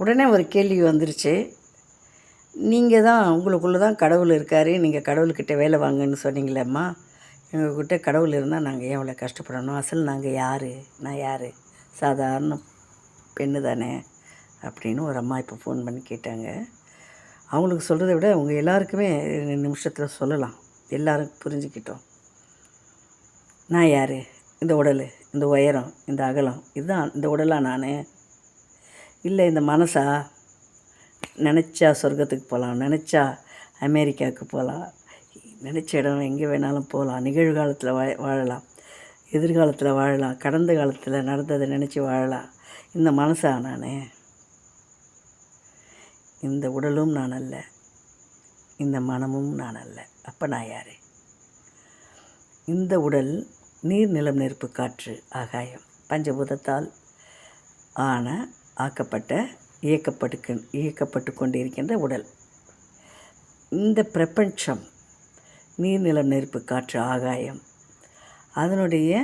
உடனே ஒரு கேள்வி வந்துருச்சு. நீங்கள் தான் உங்களுக்குள்ளே தான் கடவுள் இருக்கார், நீங்கள் கடவுள்கிட்ட வேலை வாங்கன்னு சொன்னீங்களேம்மா, எங்கள்கிட்ட கடவுள் இருந்தால் நாங்கள் ஏன் அவ்வளோ கஷ்டப்படணும்? அசல் நாங்கள் யார்? நான் யார்? சாதாரண பெண்ணு தானே அப்படின்னு ஒரு அம்மா இப்போ ஃபோன் பண்ணி கேட்டாங்க. அவங்களுக்கு சொல்கிறத விட அவங்க எல்லாருக்குமே 2 நிமிஷத்தில் சொல்லலாம். எல்லோரும் புரிஞ்சுக்கிட்டோம். நான் யார்? இந்த உடல், இந்த உயரம், இந்த அகலம், இதுதான் இந்த உடலாக நான்? இல்லை இந்த மனசா? நினச்சா சொர்க்கத்துக்கு போகலாம், நினச்சா அமெரிக்காவுக்கு போகலாம், நினச்ச இடம் எங்கே வேணாலும் போகலாம், நிகழ்காலத்தில் வாழலாம், எதிர்காலத்தில் வாழலாம், கடந்த காலத்தில் நடந்ததை நினச்சி வாழலாம். இந்த மனசா நான்? இந்த உடலும் நான் அல்ல, இந்த மனமும் நான் அல்ல. அப்போ நான் யார்? இந்த உடல் நீர், நிலம், நெருப்பு, காற்று, ஆகாயம், பஞ்சபூதத்தால் ஆக்கப்பட்ட இயக்கப்பட்டு கொண்டிருக்கின்ற உடல். இந்த பிரபஞ்சம் நீர், நிலம், நெருப்பு, காற்று, ஆகாயம் அதனுடைய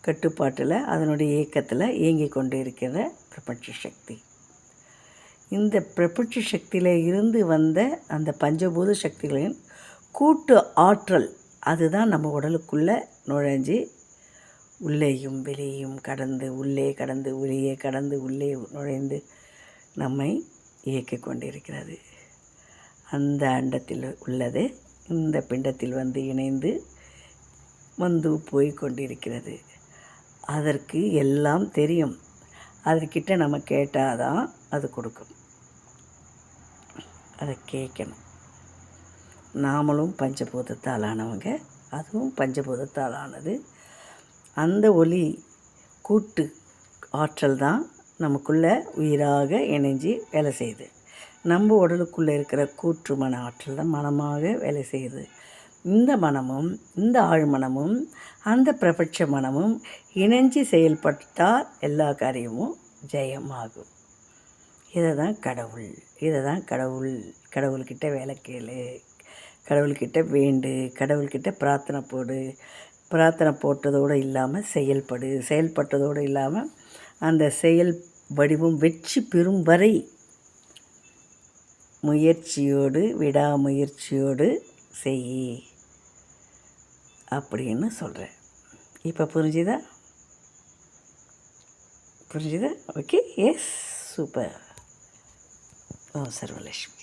கட்டுப்பாட்டில், அதனுடைய இயக்கத்தில் இயங்கி கொண்டு இருக்கிற பிரபஞ்ச சக்தி. இந்த பிரபஞ்ச சக்தியில் இருந்து வந்த அந்த பஞ்சபூத சக்திகளின் கூட்டு ஆற்றல், அதுதான் நம்ம உடலுக்குள்ளே நுழைஞ்சி உள்ளேயும் வெளியேயும் கடந்து, உள்ளே கடந்து வெளியே கடந்து, உள்ளே நுழைந்து நம்மை இயக்கிக் கொண்டிருக்கிறது. அந்த அண்டத்தில் உள்ளது இந்த பிண்டத்தில் வந்து இணைந்து வந்து போய் கொண்டிருக்கிறது. அதற்கு எல்லாம் தெரியும். அதற்கிட்ட நம்ம கேட்டால் தான் அது கொடுக்கும். அதை கேட்கணும். நாமளும் பஞ்சபூதத்தால் ஆனவங்க, அதுவும் பஞ்சபூதத்தால் ஆனது. அந்த ஒளி கூட்டு ஆற்றல் தான் நமக்குள்ளே உயிராக இணைஞ்சி வேலை செய்யுது. நம்ம உடலுக்குள்ளே இருக்கிற கூற்று மன ஆற்றல் தான் மனமாக வேலை செய்யுது. இந்த மனமும் இந்த ஆழ்மனமும் அந்த பிரபஞ்ச மனமும் இணைஞ்சி செயல்பட்டால் எல்லா காரியமும் ஜெயமாகும். இதை தான் கடவுள், கடவுள்கிட்ட வேலை கேளு, கடவுள்கிட்ட வேண்டு, கடவுள்கிட்ட பிரார்த்தனை போடு, பிரார்த்தனை போட்டதோடு இல்லாமல் செயல்பட்டதோடு இல்லாமல் அந்த செயல் வடிவம் வெற்றி பெறும் வரை முயற்சியோடு, விடாமுயற்சியோடு செய் அப்படின்னு சொல்கிறேன். இப்போ புரிஞ்சுதா? Okay, yes, super. ஓ சர்வலட்சுமி.